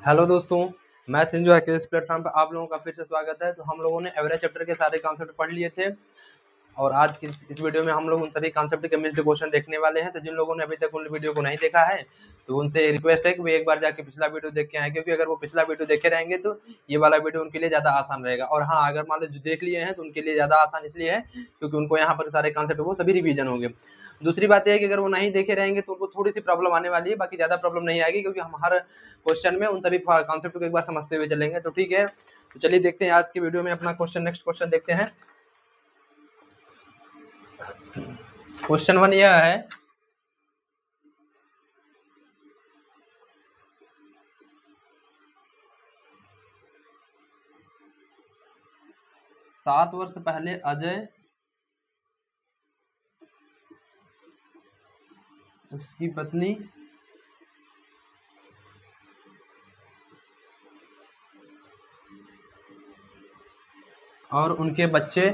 Hello दोस्तों, मैं सिंजू है के इस प्लेटफॉर्म पर आप लोगों का फिर से स्वागत है। तो हम लोगों ने एवरेज चैप्टर के सारे कॉन्सेप्ट पढ़ लिए थे और आज की इस वीडियो में हम लोग उन सभी कॉन्सेप्ट के मिस्ड क्वेश्चन देखने वाले हैं। तो जिन लोगों ने अभी तक उन वीडियो को नहीं देखा है तो उनसे रिक्वेस्ट है कि वो एक बार जाके पिछला वीडियो देख के आए, क्योंकि अगर वो पिछला वीडियो देखे रहेंगे तो ये वाला वीडियो उनके लिए ज़्यादा आसान रहेगा। और हाँ, अगर मान लो जो देख लिए हैं तो उनके लिए ज़्यादा आसान इसलिए है क्योंकि उनको यहाँ पर सारे कॉन्सेप्ट वो सभी रिवीजन होंगे। दूसरी बात यह है कि अगर वो नहीं देखे रहेंगे तो उनको थोड़ी सी प्रॉब्लम आने वाली है, बाकी ज़्यादा प्रॉब्लम नहीं आएगी क्योंकि हम हर क्वेश्चन में उन सभी कॉन्सेप्ट को एक बार समझते हुए चलेंगे। तो ठीक है, तो चलिए देखते हैं आज की वीडियो में अपना नेक्स्ट क्वेश्चन देखते हैं। क्वेश्चन 1 यह है, 7 वर्ष पहले अजय उसकी पत्नी और उनके बच्चे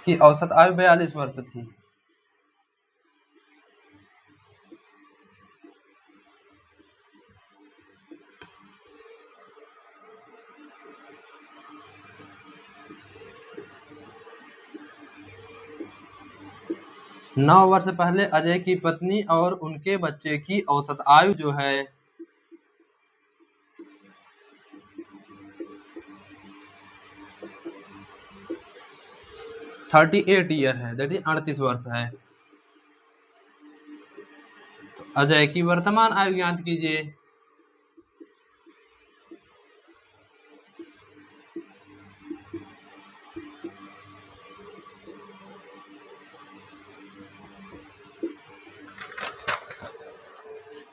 की औसत आयु 42 वर्ष थी। नौ वर्ष पहले अजय की पत्नी और उनके बच्चे की औसत आयु जो है 38 ईयर है, दैट इज 38 वर्ष है। तो अजय की वर्तमान आयु ज्ञात कीजिए।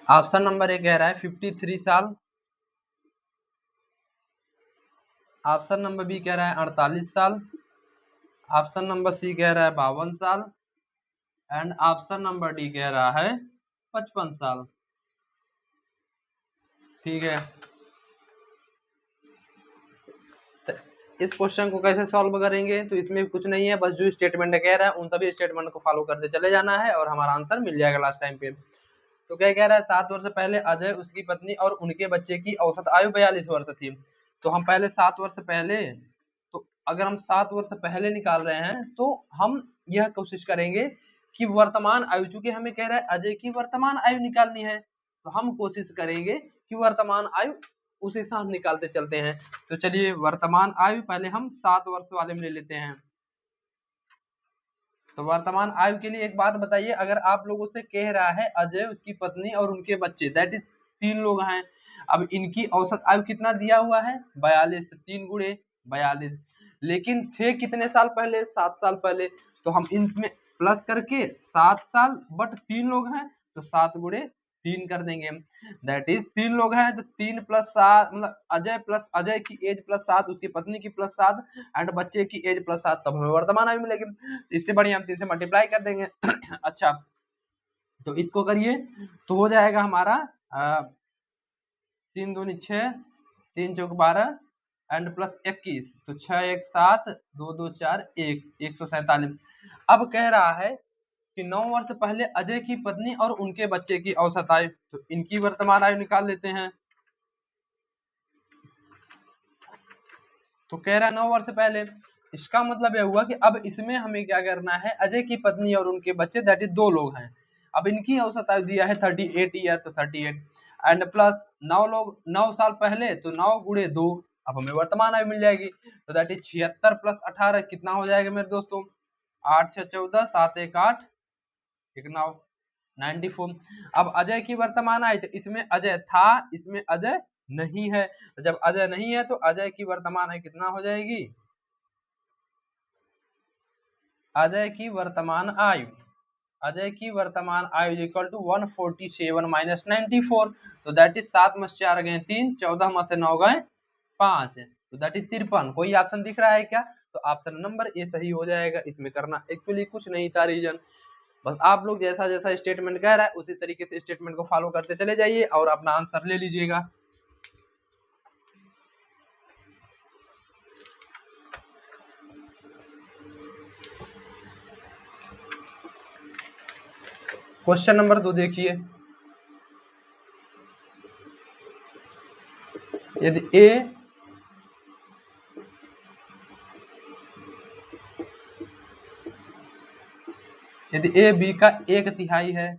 ऑप्शन नंबर ए कह रहा है 53 साल, ऑप्शन नंबर बी कह रहा है 48 साल, ऑप्शन नंबर सी कह रहा है 52 साल एंड ऑप्शन नंबर डी कह रहा है 55 साल। ठीक है, तो इस क्वेश्चन को कैसे सॉल्व करेंगे? तो इसमें कुछ नहीं है, बस जो स्टेटमेंट कह रहा है उन सभी स्टेटमेंट को फॉलो करते चले जाना है और हमारा आंसर मिल जाएगा लास्ट टाइम पे। तो क्या कह रहा है, 7 वर्ष पहले अजय, उसकी पत्नी और उनके बच्चे की औसत आयु 42 वर्ष थी। तो हम पहले 7 वर्ष पहले, तो अगर हम 7 वर्ष पहले निकाल रहे हैं तो हम यह कोशिश करेंगे कि वर्तमान आयु, चूंकि हमें कह रहा है अजय की वर्तमान आयु निकालनी है, तो हम कोशिश करेंगे कि वर्तमान आयु उसी साथ निकालते चलते हैं। तो चलिए वर्तमान आयु पहले हम 7 वर्ष वाले में ले लेते हैं। तो वर्तमान आयु के लिए एक बात बताइए, अगर आप लोगों से कह रहा है अजय, उसकी पत्नी और उनके बच्चे, दैट इज 3 लोग हैं। अब इनकी औसत आयु कितना दिया हुआ है 42, 3 गुणे 42, लेकिन थे कितने साल पहले, 7 साल पहले। तो हम इनमें प्लस करके 7 साल बट 3 लोग हैं तो 7 गुणे 3 कर देंगे। दैट इज 3 लोग हैं तो 3 प्लस 7 मतलब अजय की एज प्लस 7, उसकी पत्नी की प्लस 7 एंड बच्चे की एज प्लस 7, तब हमें वर्तमान आयु मिलेगी। इससे बढ़िया हम 3 से मल्टीप्लाई कर देंगे। अच्छा, तो इसको करिए तो हो जाएगा हमारा 3 दूनी 6, 3 चौक 12 एंड प्लस 21, तो 6 1 7, 2 2 4 1, 147। अब कह रहा है कि 9 वर्ष पहले अजय की पत्नी और उनके बच्चे की औसत आयु, तो इनकी वर्तमान आयु निकाल लेते हैं। तो कह रहा है 9 वर्ष पहले, इसका मतलब यह हुआ कि अब इसमें हमें क्या करना है, अजय की पत्नी और उनके बच्चे दैट इज 2 लोग हैं। अब इनकी औसत आयु दिया है 38 ईयर, तो 38 एंड प्लस 9 लोग 9 साल पहले, तो 9 गुणे 2, अब हमें वर्तमान आयु मिल जाएगी। तो दैट इज 76 प्लस 18 कितना हो जाएगा मेरे दोस्तों, 8 6 14, 7 1 8, 1 9, 94। अब अजय की वर्तमान आयु, तो इसमें अजय था, इसमें अजय नहीं है, तो जब अजय नहीं है तो अजय की वर्तमान आयु कितना हो जाएगी, अजय की वर्तमान आयु, अजय की वर्तमान आयु इक्वल टू 147 माइनस 94, तो दैट इज 7 में 4 गए 3, 14 में से 9 गए 5, तो दैट इज 53। कोई ऑप्शन दिख रहा है क्या? तो ऑप्शन नंबर ए सही हो जाएगा। इसमें करना एक्चुअली कुछ नहीं था रीजन, बस आप लोग जैसा जैसा स्टेटमेंट कह रहा है उसी तरीके से स्टेटमेंट को फॉलो करते चले जाइए और अपना आंसर ले लीजिएगा। क्वेश्चन नंबर 2 देखिए, यदि ए बी का 1/3 है,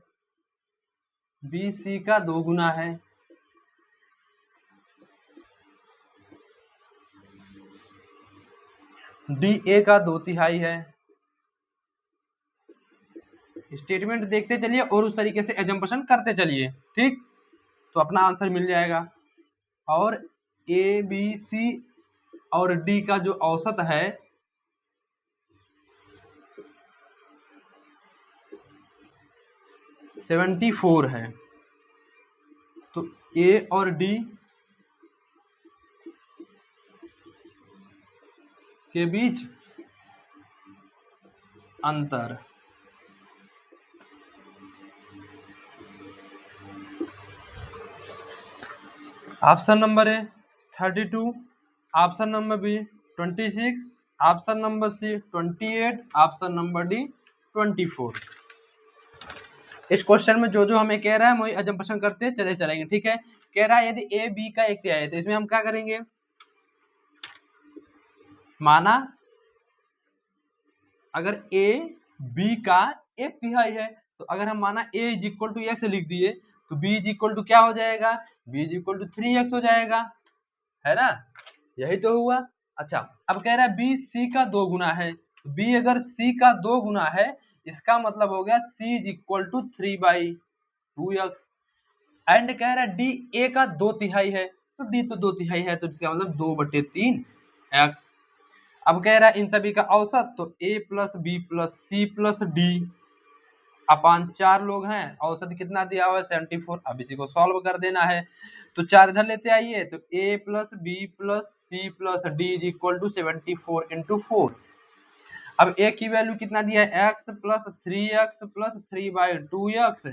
बी सी का 2 गुना है, डी ए का 2/3 है। स्टेटमेंट देखते चलिए और उस तरीके से एजम्पशन करते चलिए, ठीक, तो अपना आंसर मिल जाएगा। और ए बी सी और डी का जो औसत है 74 है, तो ए और डी के बीच अंतर, option number A 32, option number B 26, option number C 28, option number D 24। इस क्वेश्चन में जो जो हमें कह रहा है वही अजम्पशन करते चले चलेंगे, ठीक है। कह रहा है यदि ए बी का 1/3 है, तो इसमें हम क्या करेंगे, माना अगर ए बी का 1/3 है, तो अगर हम माना a is equal to x लिख दिए, तो b इज इक्वल टू क्या हो जाएगा, b is equal to 3x हो जाएगा, है ना, यही तो हुआ। अच्छा, अब कह रहा है b c का 2 गुना है, b अगर c का 2 गुना है, इसका मतलब हो गया c is equal to 3/2x। And कह रहा है d a का 2/3 है, तो d तो 2/3 है, तो इसका मतलब 2/3x। अब कह रहा है इन सभी का औसत, तो a plus B plus C plus D अपान 4 लोग हैं, औसत कितना दिया हुआ है 74। अब इसी को सॉल्व कर देना है, तो 4 इधर लेते आइए, तो a plus B plus C plus D is equal to 74 into 4। अब a की वैल्यू कितना दिया है, x plus 3x plus 3/2x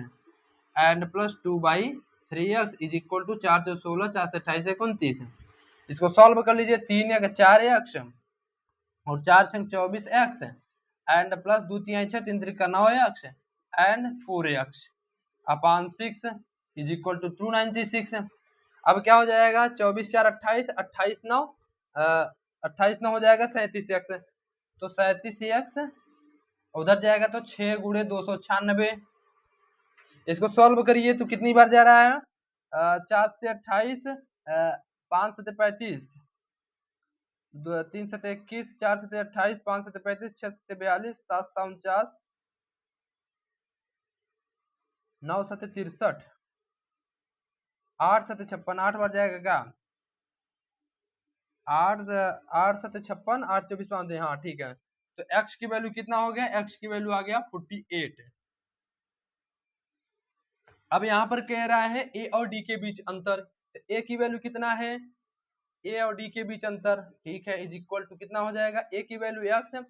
and plus 2/3x is equal to 4 से 16, 4 से 28, 29। इसको सॉल्व कर लीजिए, 3 एक 4x और 4 छंग 24x and plus 2 3 6 3 3 9x and 4x upon 6 is equal to 296। अब क्या हो जाएगा, 24 4 28, 28 9 28 9 हो जाएगा 37x, तो 37x उधर जाएगा तो 6 गुणे 296। इसको सॉल्व करिए तो कितनी बार जा रहा है, 4 से 28, 5 से 35, 3 से 21, 4 से 28, 5 से 35, 6 से 42, 7 से 49, 9 से 63, 8 से 56, 8 बार जाएगा क्या, 8 8 से 56, 8 24 5, हाँ ठीक है। तो x की वैल्यू कितना हो गया, x की वैल्यू आ गया 48। अब यहाँ पर कह रहा है a और d के बीच अंतर, तो a की वैल्यू कितना है, a और d के बीच अंतर, ठीक है, इज इक्वल टू कितना हो जाएगा, a की वैल्यू x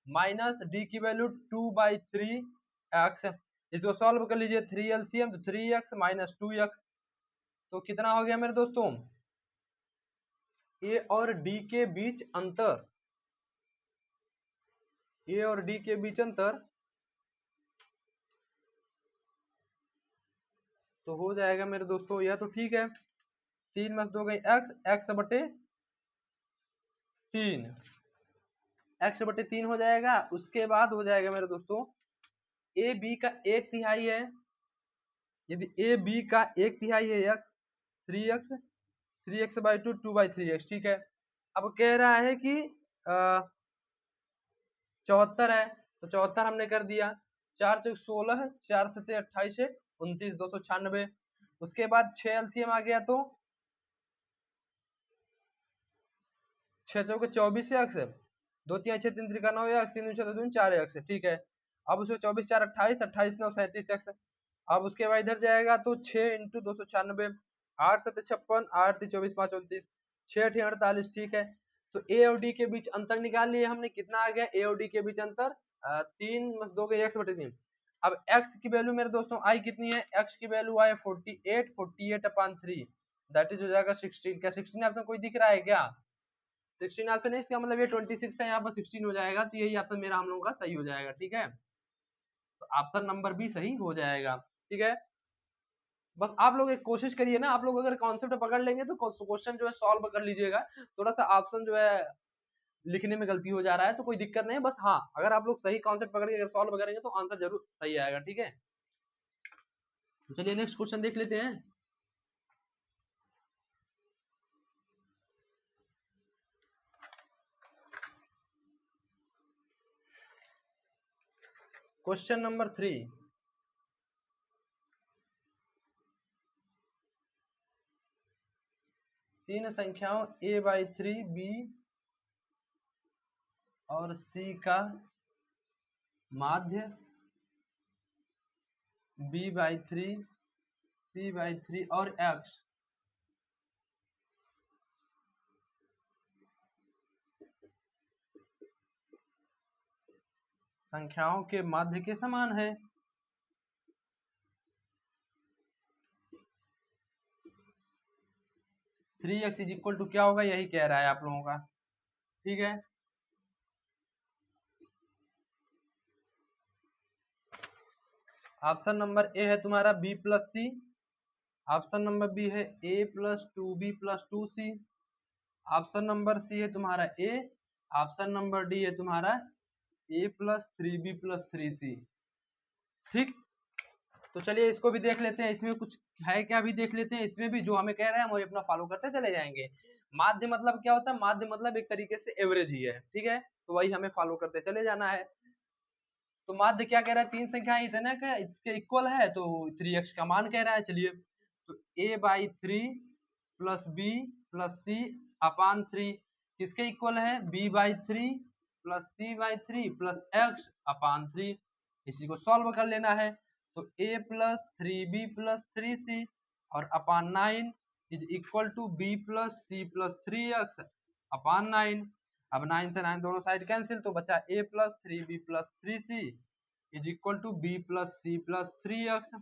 माइनस d की वैल्यू 2/3x। इसको सॉल्व कर लीजिए, 3 एलसीएम तो 3x माइनस 2x, तो कितना हो गया मेरे दोस्तों, a और d के बीच अंतर, a और d के बीच अंतर तो हो जाएगा मेरे दोस्तों, यह तो ठीक है, 3 में 2 गई x, x/3, x/3 हो जाएगा। उसके बाद हो जाएगा मेरे दोस्तों ए बी का 1/3 है, यदि ए बी का 1/3 है x, 3x, 3x/2 2/3x, ठीक है। अब कह रहा है कि 74 है, तो 74 हमने कर दिया, 4 चौक 16, 4 सत्ते 28, 29, 296। उसके बाद 6 एलसीएम आ गया, तो 6 चौक 24 एक्स, 2 3 6 3 3 9 एक्स, 3 6 2 4 एक्स, ठीक है। अब उसमें 24 4 28, 28 9 37 एक्स। अब उसके बाद इधर जाएगा तो 6 इंटू 296, 8 7 56, 8 3 24 5 29, 6 8 48, ठीक है। तो ए और डी के बीच अंतर निकाल लिए हमने, कितना आ गया, ए और डी के बीच अंतर 3 में 2 के x/3। अब x की वैल्यू मेरे दोस्तों आई कितनी है, x की वैल्यू आई 48, 48/3, दैट इज हो जाएगा 16। क्या 16 ऑप्शन कोई दिख रहा है क्या, 16 ऑप्शन है, इसका मतलब ये 26 है, यहाँ पर 16 हो जाएगा, तो यही ऑप्शन मेरा हम लोगों का सही हो जाएगा, ठीक है। तो ऑप्शन नंबर बी सही हो जाएगा। ठीक है, बस आप लोग एक कोशिश करिए ना, आप लोग अगर कॉन्सेप्ट पकड़ लेंगे तो क्वेश्चन जो है सॉल्व कर लीजिएगा। थोड़ा सा ऑप्शन जो है लिखने में गलती हो जा रहा है तो कोई दिक्कत नहीं है, बस हाँ अगर आप लोग सही कॉन्सेप्ट पकड़ के अगर सॉल्व करेंगे तो आंसर जरूर सही आएगा। ठीक है, तो चलिए नेक्स्ट क्वेश्चन देख लेते हैं। क्वेश्चन नंबर 3, तीन संख्याओं a/3 b और c का माध्य b/3 c/3 और x संख्याओं के माध्य के समान है। 3x इज इक्वल टू क्या होगा, यही कह रहा है आप लोगों का। ठीक है, ऑप्शन नंबर ए है तुम्हारा b plus C, option number B है a plus 2b plus 2c, option number C है तुम्हारा a, ऑप्शन नंबर डी है तुम्हारा a plus 3b plus 3c। ठीक, तो चलिए इसको भी देख लेते हैं, इसमें कुछ है क्या भी देख लेते हैं। इसमें भी जो हमें कह रहे हैं वही अपना फॉलो करते चले जाएंगे। माध्य मतलब क्या होता है, माध्य मतलब एक तरीके से एवरेज ही है। ठीक है, तो वही हमें फॉलो करते चले जाना है। तो माध्य क्या कह रहा है, तीन संख्याएं इतने का इसके इक्वल है तो 3x का मान कह रहा है। चलिए, तो a/3 प्लस बी प्लस सी अपान 3 किसके इक्वल है, b/3 plus c/3 plus x अपान 3। इसी को सॉल्व कर लेना है। तो a plus 3b plus 3c और upon 9 is equal to b plus C plus 3x upon 9। अब 9 से 9 दोनों साइड कैंसिल, तो बचा a plus 3b plus 3c is equal to b plus C plus 3x।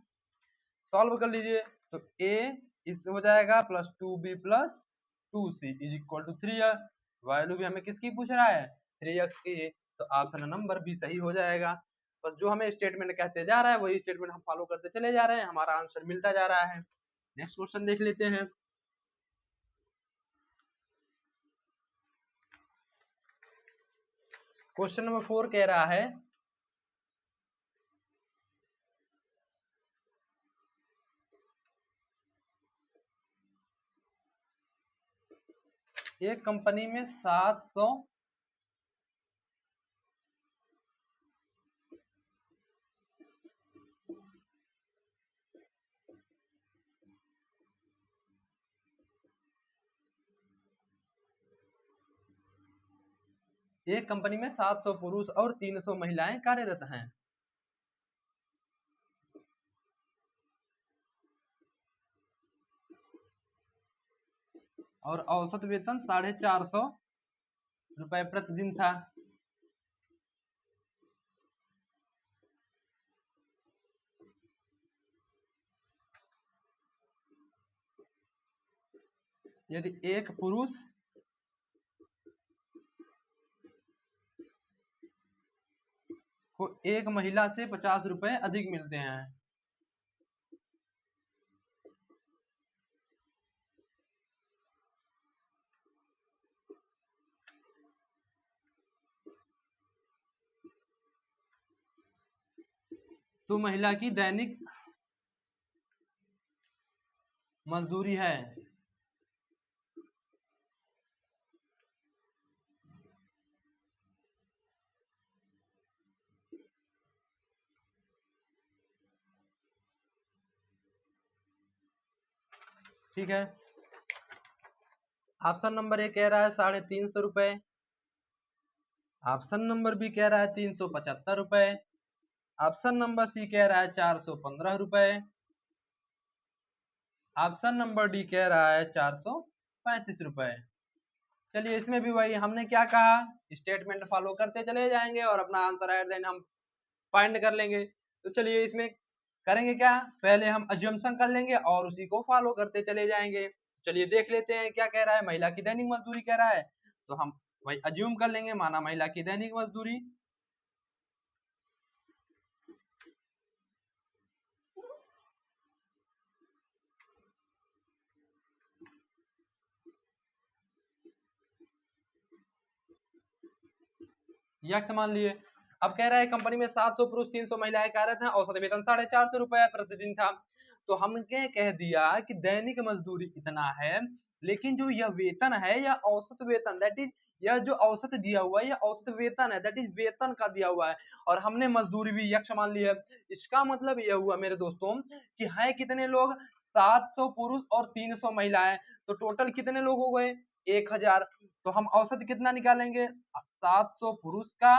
Solve कर लीजिए, तो a इस हो जाएगा plus 2b plus 2c is equal to 3x। Value भी हमें किसकी पूछ रहा है, 3x की, तो ऑप्शन नंबर बी सही हो जाएगा। बस जो हमें स्टेटमेंट कहते जा रहा है वही स्टेटमेंट हम फॉलो करते चले जा रहे हैं, हमारा आंसर मिलता जा रहा है। नेक्स्ट क्वेश्चन देख लेते हैं। क्वेश्चन नंबर 4 कह रहा है, एक कंपनी में 700 एक कंपनी में 700 पुरुष और 300 महिलाएं कार्यरत हैं। और औसत वेतन 450 रुपए प्रतिदिन था। यदि एक पुरुष को एक महिला से 50 रुपए अधिक मिलते हैं, तो महिला की दैनिक मजदूरी है। ठीक है, ऑप्शन नंबर ए कह रहा है 350 रुपए, ऑप्शन नंबर बी कह रहा है 375 रुपए, ऑप्शन नंबर सी कह रहा है 415 रुपए, ऑप्शन नंबर डी कह रहा है 435 रुपए। चलिए इसमें भी वही हमने क्या कहा, स्टेटमेंट फॉलो करते चले जाएंगे और अपना आंसर एट द एंड हम फाइंड कर लेंगे। तो चलिए इसमें करेंगे क्या, पहले हम अज्यूमशन कर लेंगे और उसी को फॉलो करते चले जाएंगे। चलिए देख लेते हैं क्या कह रहा है, महिला की दैनिक मजदूरी कह रहा है, तो हम वही अज्यूम कर लेंगे, माना महिला की दैनिक मजदूरी यक्ष मान लिए। अब कह रहा है कंपनी में 700 पुरुष 300 महिलाएं कार्यरत हैं, औसत वेतन 450 रुपए प्रतिदिन था। तो हमने कह दिया कि दैनिक मजदूरी इतना है, लेकिन जो यह वेतन है यह औसत वेतन दैट इज, यह जो औसत दिया हुआ है यह औसत वेतन है, दैट इज वेतन का दिया हुआ है, और हमने मजदूरी भी यक्ष मान ली है। इसका मतलब यह हुआ मेरे दोस्तों कि है कितने लोग, 700 पुरुष और 300 महिलाएं, तो टोटल कितने लोग हो गए, 1000। तो हम औसत कितना निकालेंगे, 700 पुरुष का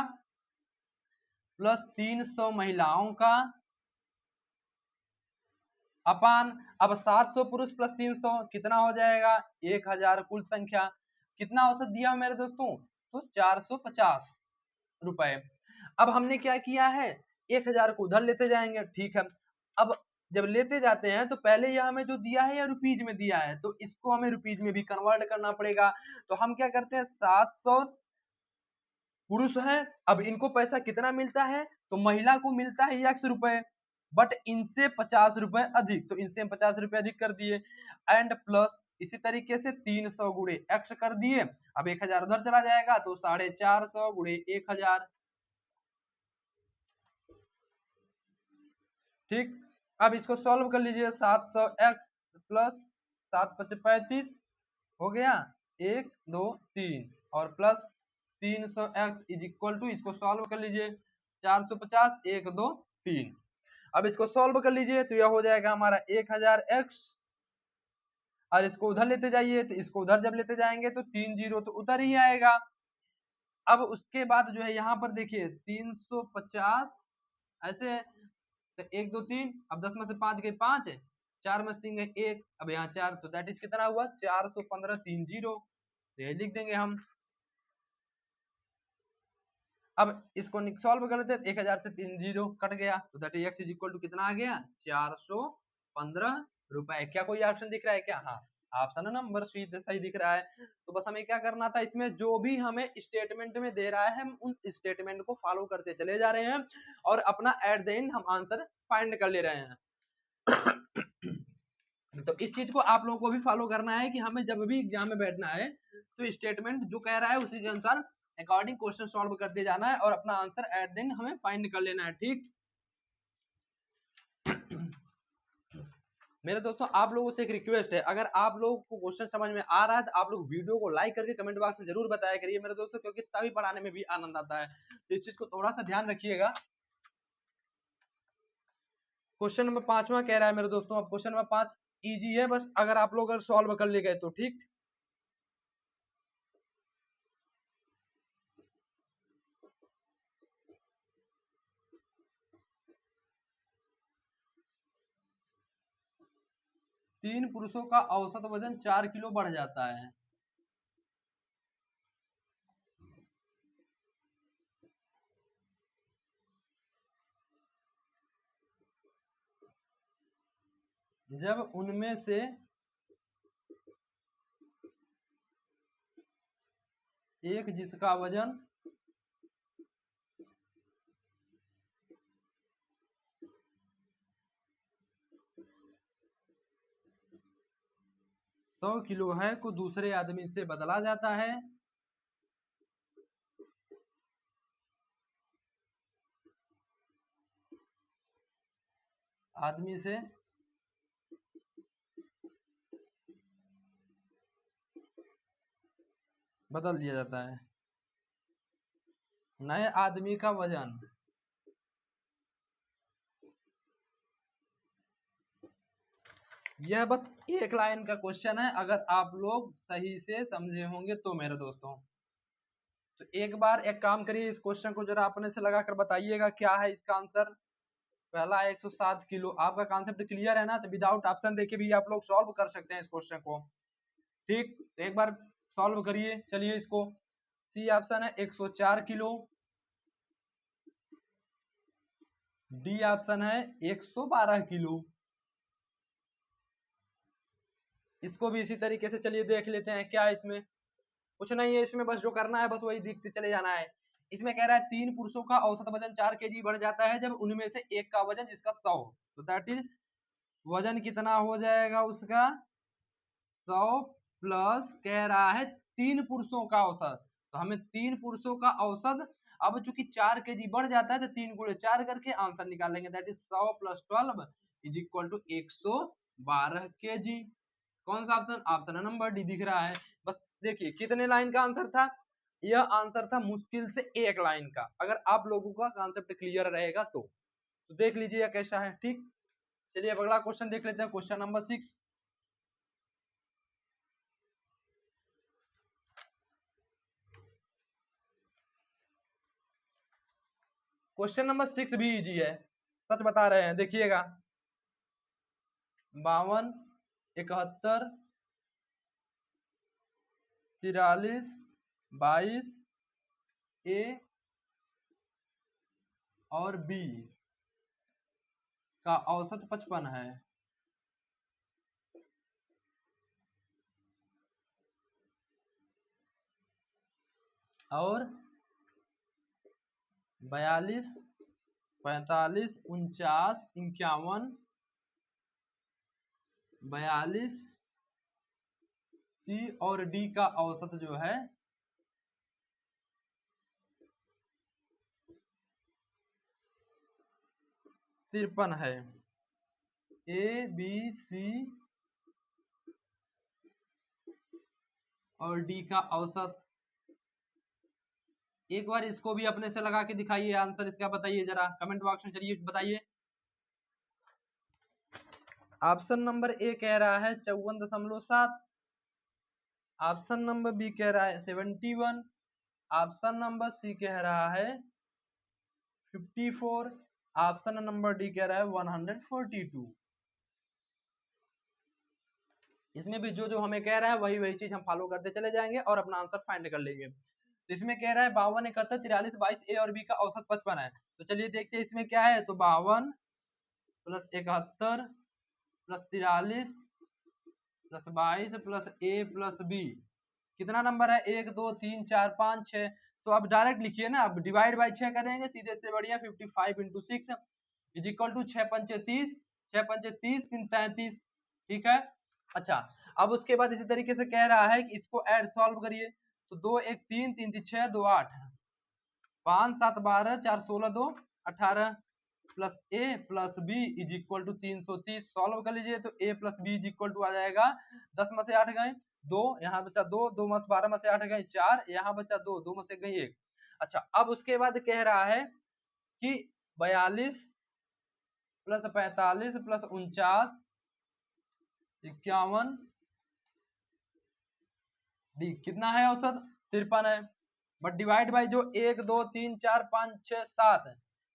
प्लस 300 महिलाओं का अपान, अब 700 पुरुष प्लस 300 कितना हो जाएगा, 1000 कुल संख्या। कितना औसत दिया मेरे दोस्तों, तो 450 रुपए। अब हमने क्या किया है, 1000 को उधर लेते जाएंगे, ठीक है। अब जब लेते जाते हैं तो पहले यह हमें जो दिया है या रुपीज में दिया है, तो इसको हमें रुपीज में भी कन्वर्ट करना पड़ेगा। तो हम क्या करते हैं, 700 पुरुष है, अब इनको पैसा कितना मिलता है, तो महिला को मिलता है 100 रुपए, बट इनसे 50 रुपए अधिक, तो इनसे हम 50 रुपए अधिक कर दिए, एंड प्लस इसी तरीके से 300 गुणे एक्स कर दिए। अब 1000 उधर चला जाएगा तो 450 गुणे 1000, ठीक। अब इसको सॉल्व कर लीजिए, 700 एक्स प्लस 7 5 35 हो गया, 1 2 3, और plus 300 x is equal to, इसको सॉल्व कर लीजिए, 450 1 2 3। अब इसको सॉल्व कर लीजिए तो यह हो जाएगा हमारा 1000 एक्स, और इसको उधर लेते जाइए तो इसको उधर जब लेते जाएंगे तो 3 जीरो तो उधर ही आएगा। अब उसके बाद जो है यहाँ पर देखिए 350 ऐसे, तो 1 2 3, अब 10 में से 5 गए 5, 4 में से 3 गए 1, अब यहाँ 4, तो दैट इज कितना हुआ, 415 3 जीरो, तो यही लिख देंगे हम। अब इसको सॉल्व कर लेते हैं, 1000 से 3 जीरो कट गया, तो that is x is equal to कितना आ गया, 415 रुपए। क्या कोई ऑप्शन दिख रहा है क्या, हाँ ऑप्शन नंबर सी सही दिख रहा है। तो बस हमें क्या करना था, इसमें जो भी हमें स्टेटमेंट में दे रहा है हम उन स्टेटमेंट को फॉलो करते चले जा रहे हैं, और अपना एट द एंड हम आंसर फाइंड कर ले रहे हैं। तो इस चीज को आप लोगों को भी फॉलो करना है कि हमें जब भी एग्जाम में बैठना है तो स्टेटमेंट जो कह रहा है उसी के अनुसार अकॉर्डिंग क्वेश्चन सॉल्व करते जाना है, और अपना आंसर एट द एंड हमें फाइंड कर लेना है, ठीक। मेरे दोस्तों आप लोगों से एक रिक्वेस्ट है, अगर आप लोगों को क्वेश्चन समझ में आ रहा है तो आप लोग वीडियो को लाइक करके कमेंट बॉक्स में जरूर बताया करिए मेरे दोस्तों, क्योंकि तभी पढ़ाने में भी आनंद आता है। तो इस चीज को थोड़ा सा ध्यान रखिएगा। क्वेश्चन नंबर 5वां कह रहा है मेरे दोस्तों, अब क्वेश्चन नंबर 5 इजी है, बस अगर आप लोग अगर सॉल्व कर ले गए तो ठीक। तीन पुरुषों का औसत वजन 4 किलो बढ़ जाता है। जब उनमें से एक जिसका वजन 100 किलो है को दूसरे आदमी से बदला जाता है, आदमी से बदल दिया जाता है। नए आदमी का वजन यह बस एक लाइन का क्वेश्चन है, अगर आप लोग सही से समझे होंगे तो मेरे दोस्तों। तो एक बार एक काम करिए, इस क्वेश्चन को जरा अपने से लगाकर बताइएगा क्या है इसका आंसर। पहला 107 किलो, आपका कॉन्सेप्ट क्लियर है ना, तो विदाउट ऑप्शन देके भी आप लोग सॉल्व कर सकते हैं इस क्वेश्चन को, ठीक। तो एक बार सॉल्व करिए, चलिए इसको। सी ऑप्शन है 104 किलो, डी ऑप्शन है 112 किलो, इसको भी इसी तरीके से चलिए देख लेते हैं क्या है इसमें। कुछ नहीं है इसमें, बस जो करना है बस वही देखते चले जाना है। इसमें कह रहा है तीन पुरुषों का औसत वजन 4 केजी बढ़ जाता है जब उनमें से एक का वजन जिसका 100, तो दैट इज वजन कितना हो जाएगा उसका, 100 प्लस कह रहा है तीन पुरुषों का औसत, तो हमें तीन पुरुषों का औसत अब चूंकि 4 kg बढ़ जाता है तो 3 गुणे 4 करके आंसर निकाल लेंगे, that is 100 + 12 is equal to 112 kg। कौन सा ऑप्शन? ऑप्शन नंबर डी दिख रहा है। बस देखिए कितने लाइन का आंसर था, यह आंसर था मुश्किल से एक लाइन का। अगर आप लोगों का कॉन्सेप्ट क्लियर रहेगा तो देख लीजिए कैसा है। ठीक, चलिए अब अगला क्वेश्चन देख लेते हैं, क्वेश्चन नंबर 6। क्वेश्चन नंबर 6 भी इजी है, सच बता रहे हैं, देखिएगा। 52, 71, 43, 22 ए और बी का औसत 55 है। और 42, 45, 49, 51, 42 सी और डी का औसत जो है 53 है। ए बी सी और डी का औसत, एक बार इसको भी अपने से लगा के दिखाइए, आंसर इसका बताइए जरा कमेंट बॉक्स में, चलिए बताइए। ऑप्शन नंबर ए कह रहा है 54.7, ऑप्शन नंबर बी कह रहा है 71, ऑप्शन नंबर सी कह रहा है 54, ऑप्शन नंबर डी कह रहा है 142। इसमें भी जो जो हमें कह रहा है वही वही चीज हम फॉलो करते चले जाएंगे और अपना आंसर फाइंड कर लेंगे। इसमें कह रहा है 52, 71, 43, 22 ए और बी का औसत 55 है। तो चलिए देखते हैं इसमें क्या है। तो 52 + 71 + 43 + 22 + ए + बी कितना नंबर है? 1 2 3 4 5 6। तो अब डायरेक्ट लिखिए ना, अब डिवाइड बाय 6 करेंगे, सीधे से बढ़िया 55 × 6 इज इक्वल टू 6 पंचे 30, 6 पंचे 30, 3 33। ठीक है। अच्छा, अब उसके बाद इसी तरीके से कह रहा है कि इसको ऐड सॉल्व करिए। तो 2 1 3, 3 3 6, 2 8, 5 7 12, 4 16, 2 18 plus A plus B is equal to 330। Solve कर लीजिए तो A plus B is equal to आ जाएगा 10 में से 8 गए 2, यहाँ बचा 2, 2 में से 12 में से 8 गए 4, यहाँ बचा 2, 2 में से गई 1। अच्छा, अब उसके बाद कह रहा है कि 42 + 45 + 49, 51 डी कितना है औसत? 53 है। बट डिवाइड बाई जो 1 2 3 4 5 6 7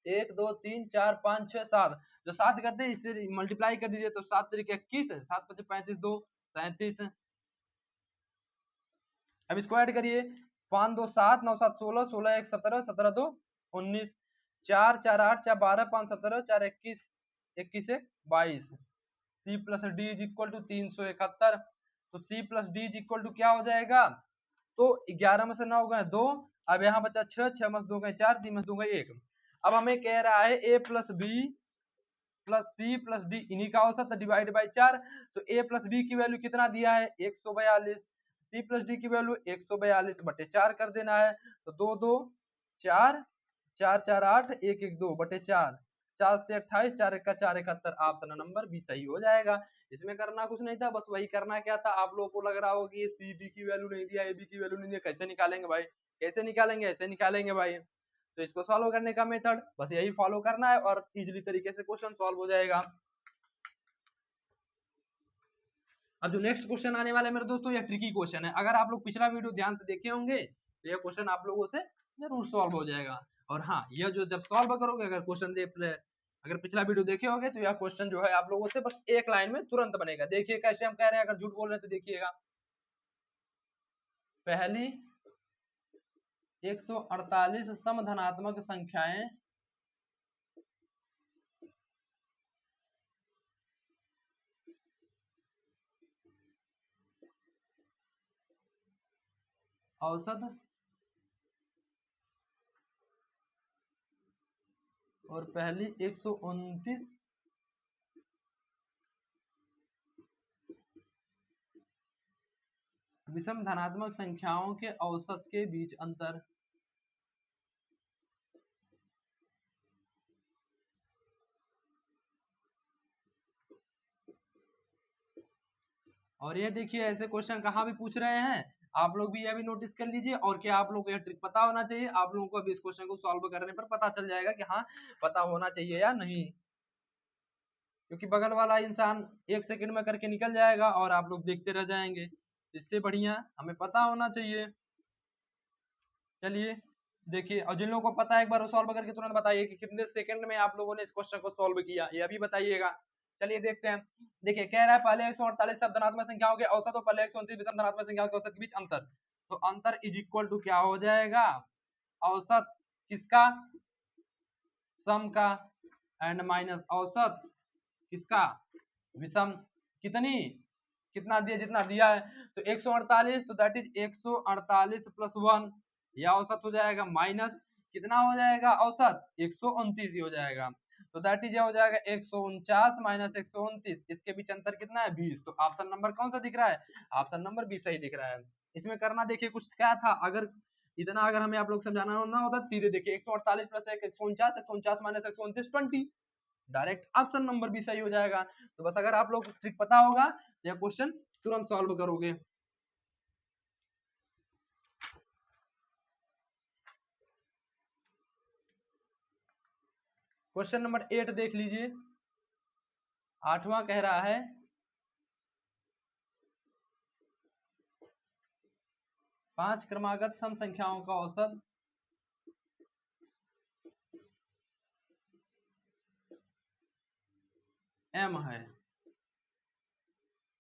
1 2 3 4 5 6 7 जो 7 करते हैं इससे मल्टीप्लाई कर दीजिए तो 7 तरीके 21, 7 5 35, 2 37। अब इसको ऐड करिए, 5 2 7, 9 7 16, 16 1 17, 17 2 19, 4 4 8, 4 12, 5 17, 4 21, 21 1 22। C plus D is equal to 371। तो C plus D is equal to क्या हो जाएगा? तो 11 में से 9 गए 2, अब यहाँ बचा 6, 6 में से 2 गए 4, 3 में से 2 गए 1। अब हमें कह रहा है A plus B plus C plus D इन्हीं का औसत डिवाइड बाई 4। तो ए प्लस बी की वैल्यू कितना दिया है? 142। सी प्लस डी की वैल्यू 142 बटे 4 कर देना है। तो 2 2 4, 4 4 8, 1 1 2 बटे 4, 4 से 28, 4 1 4, 71। ऑप्शन नंबर बी सही हो जाएगा। इसमें करना कुछ नहीं था, बस वही करना क्या था। आप लोगों को लग रहा होगा कि सी डी की वैल्यू नहीं दिया, ए बी की वैल्यू नहीं दिया, कैसे निकालेंगे भाई? कैसे निकालेंगे? ऐसे निकालेंगे भाई। तो इसको सॉल्व करने का मेथड बस यही फॉलो करना है और इजीली तरीके से क्वेश्चन सॉल्व हो जाएगा। अब जो नेक्स्ट क्वेश्चन आने वाला है मेरे दोस्तों, यह ट्रिकी क्वेश्चन है। अगर आप लोग पिछला वीडियो ध्यान से देखे होंगे तो यह क्वेश्चन आप लोगों से जरूर सॉल्व हो जाएगा। और हाँ, यह जो जब सॉल्व करोगे, अगर क्वेश्चन अगर पिछला वीडियो देखे होगे तो यह क्वेश्चन जो है आप लोगों से बस एक लाइन में तुरंत बनेगा। देखिए कैसे हम कह रहे हैं, अगर झूठ बोल रहे हैं तो देखिएगा। पहली 148 समधनात्मक संख्याएं औसत और पहली 129 विषम धनात्मक संख्याओं के औसत के बीच अंतर। और ये देखिए ऐसे क्वेश्चन कहाँ भी पूछ रहे हैं, आप लोग भी यह भी नोटिस कर लीजिए। और क्या आप लोग को यह ट्रिक पता होना चाहिए, आप लोगों को अभी इस क्वेश्चन को सॉल्व करने पर पता चल जाएगा कि हाँ पता होना चाहिए या नहीं, क्योंकि बगल वाला इंसान 1 सेकंड में करके निकल जाएगा और आप लोग देखते रह जाएंगे। इससे बढ़िया हमें पता होना चाहिए। चलिए देखिए, और जिन लोगों को पता है एक बार सॉल्व करके तुरंत बताइए कि कितने सेकंड में आप लोगों ने इस क्वेश्चन को सॉल्व किया, ये अभी बताइएगा। चलिए देखते हैं। देखिए कह रहा है पहले 148 सब धनात्मक संख्याओं के औसत और पहले 129 विषम धनात्मक संख्याओं के औसत के बीच अंतर। तो अंतर इज इक्वल टू क्या हो जाएगा, औसत किसका, सम का, एंड माइनस औसत किसका, विषम। कितनी, कितना दिया, जितना दिया है। तो 148, तो दैट इज 148 प्लस 1, यह औसत हो जाएगा, माइनस कितना हो जाएगा औसत, 129 ही हो जाएगा। तो दैट इज हो जाएगा 149 माइनस 129, इसके बीच अंतर कितना है, 20। तो ऑप्शन नंबर कौन सा दिख रहा है, ऑप्शन नंबर 20 सही दिख रहा है। इसमें करना देखिए कुछ क्या था, अगर इतना अगर हमें आप लोग समझाना ना होता, सीधे देखिए 148 plus 149, 149 minus 129 20, direct option number भी सही हो जाएगा। तो बस अगर आप लोग को ट्रिक पता होगा तो यह क्वेश्चन तुरंत सॉल्व करोगे। क्वेश्चन नंबर 8 देख लीजिए, 8वां कह रहा है 5 क्रमागत सम संख्याओं का औसत m है,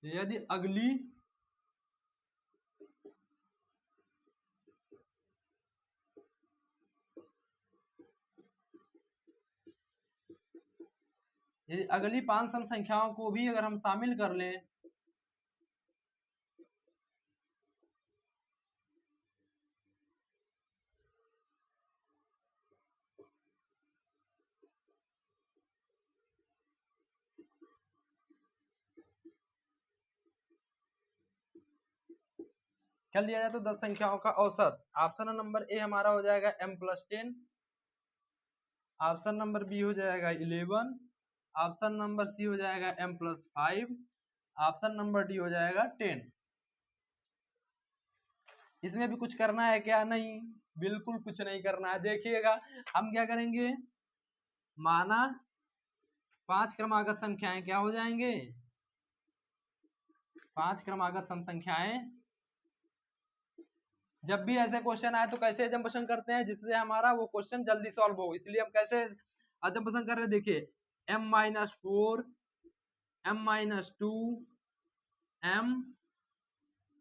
यदि अगली यदि अगली 5 सम संख्याओं को भी अगर हम शामिल कर लें, कर लिया जाए तो 10 संख्याओं का औसत। ऑप्शन नंबर ए हमारा हो जाएगा m+10, ऑप्शन नंबर बी हो जाएगा 11, ऑप्शन नंबर सी हो जाएगा m+5, ऑप्शन नंबर डी हो जाएगा 10। इसमें भी कुछ करना है क्या, नहीं, बिल्कुल कुछ नहीं करना है। देखिएगा हम क्या करेंगे, माना 5 क्रमागत संख्याएं क्या हो जाएंगे, 5 क्रमागत सम संख्याएं। जब भी ऐसे क्वेश्चन आए तो कैसे एजम्पशन करते हैं जिससे हमारा वो क्वेश्चन जल्दी सॉल्व हो, इसलिए हम कैसे एजम्पशन कर रहे हैं। देखिए m-4, m-2, m,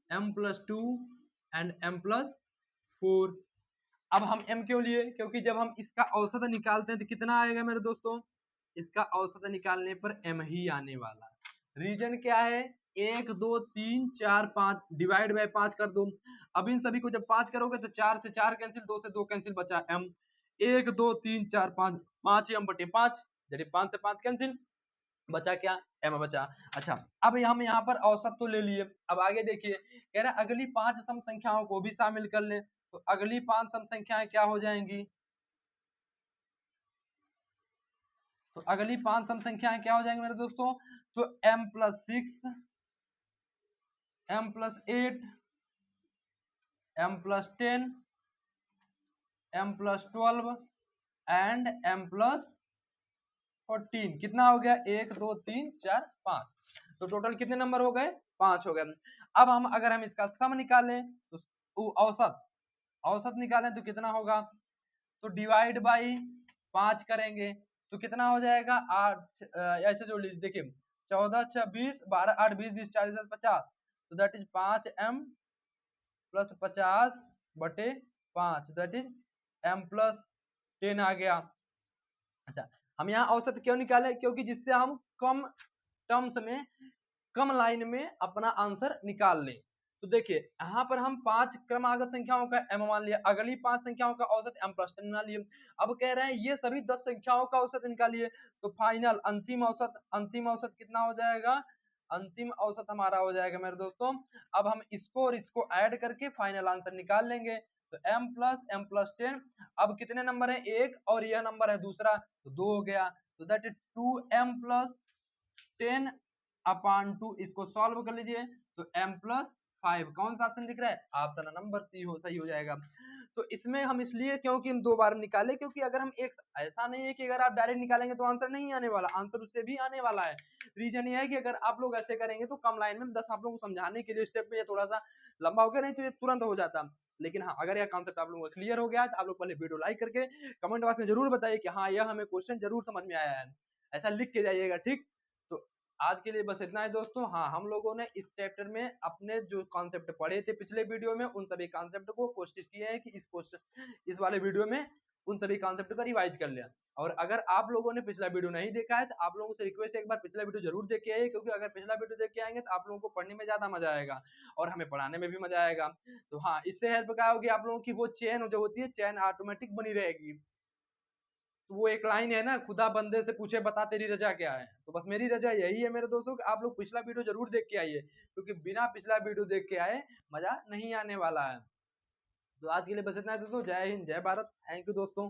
m+2 and m+4। अब हम m क्यों लिए, क्योंकि जब हम इसका औसत निकालते हैं तो कितना आएगा मेरे दोस्तों, इसका औसत निकालने पर m ही आने वाला। रीजन क्या है, 1 2 3 4 5 डिवाइड बाय 5 कर दो। अब इन सभी को जब 5 करोगे तो 4 से 4 कैंसिल, 2 से 2 कैंसिल, बचा m। 1 2 3 4 5, 5 m बटे 5, जब 5 से 5 कैंसिल, बचा क्या, m बचा। अच्छा अब हम यहाँ पर औसत तो ले लिए, अब आगे देखिए कह रहा है अगली 5 सम संख्याओं को भी शामिल कर ले। तो अगली 5 सम संख्याएं क्या हो जाएंगी, तो अगली 5 सम संख्याएं क्या हो जाएंगी मेरे दोस्तों, तो m+6, m+8, m+10, m+12 and m+14। कितना हो गया, 1 2 3 4 5, तो टोटल कितने नंबर हो गए, 5 हो गए। अब हम अगर हम इसका सम निकालें तो औसत, औसत निकालें तो कितना होगा, तो डिवाइड बाई 5 करेंगे तो कितना हो जाएगा, 8, ऐसे जोड़ लीजिए। देखिए 14 6 20, 12 8 20 20 40 50, तो दैट इज 5m प्लस 50 बटे 5, दैट इज m+10 आ गया। अच्छा हम यहाँ औसत क्यों निकाले, क्योंकि जिससे हम कम टर्म्स में, कम लाइन में अपना आंसर निकाल लें। तो देखिए यहाँ पर हम 5 क्रमागत संख्याओं का m मान लिया, अगली 5 संख्याओं का औसत m+10 मान लिए। अब कह रहे हैं ये सभी 10 संख्याओं का औसत निकालिए, तो फाइनल अंतिम औसत कितना हो जाएगा, अंतिम औसत हमारा हो जाएगा मेरे दोस्तों। अब हम इसको और इसको ऐड करके फाइनल आंसर निकाल लेंगे। तो m+10, अब कितने नंबर है, एक, और यह नंबर है दूसरा, तो 2 हो गया। तो दैट इज 2m+10/2, इसको सॉल्व कर लीजिए तो m+5 कौन सा ऑप्शन दिख रहा है? ऑप्शन नंबर सी सही हो जाएगा। तो इसमें हम इसलिए क्योंकि हम 2 बार निकाले, क्योंकि अगर हम एक, ऐसा नहीं है कि अगर आप डायरेक्ट निकालेंगे तो आंसर नहीं आने वाला, आंसर उससे भी आने वाला है। रीजन ये है कि अगर आप लोग ऐसे करेंगे तो कम लाइन में 10 आप लोगों को समझाने के लिए स्टेप में ये थोड़ा सा लंबा हो गया, नहीं तो ये तुरंत हो जाता। लेकिन हाँ, अगर यह कॉन्सेप्ट आप लोगों का क्लियर हो गया तो आप लोग पहले वीडियो लाइक करके कमेंट बॉक्स में जरूर बताइए कि हाँ यह हमें क्वेश्चन जरूर समझ में आया है, ऐसा लिख के जाइएगा, ठीक। तो आज के लिए बस इतना है दोस्तों। हाँ, हम लोगों ने इस चैप्टर में अपने जो कॉन्सेप्ट पढ़े थे पिछले वीडियो में, उन सभी कॉन्सेप्ट को कोशिश की है कि इस वाले वीडियो में उन सभी कॉन्सेप्ट का रिवाइज कर लिया। और अगर आप लोगों ने पिछला वीडियो नहीं देखा है तो आप लोगों से रिक्वेस्ट है एक बार पिछला वीडियो जरूर देख के आइए, क्योंकि अगर पिछला वीडियो देख के आएंगे तो आप लोगों को पढ़ने में ज्यादा मजा आएगा और हमें पढ़ाने में भी मजा आएगा। तो हाँ, इससे हेल्प क्या होगी आप लोगों की, वो चेन जो होती है चेन ऑटोमेटिक बनी रहेगी। तो वो एक लाइन है ना, खुदा बंदे से पूछे बता तेरी रजा क्या है। तो बस मेरी रजा यही है मेरे दोस्तों कि आप लोग पिछला वीडियो जरूर देख के आइए, क्योंकि बिना पिछला वीडियो देख के आए मजा नहीं आने वाला है। तो आज के लिए बस इतना है दोस्तों। जय हिंद, जय भारत, थैंक यू दोस्तों।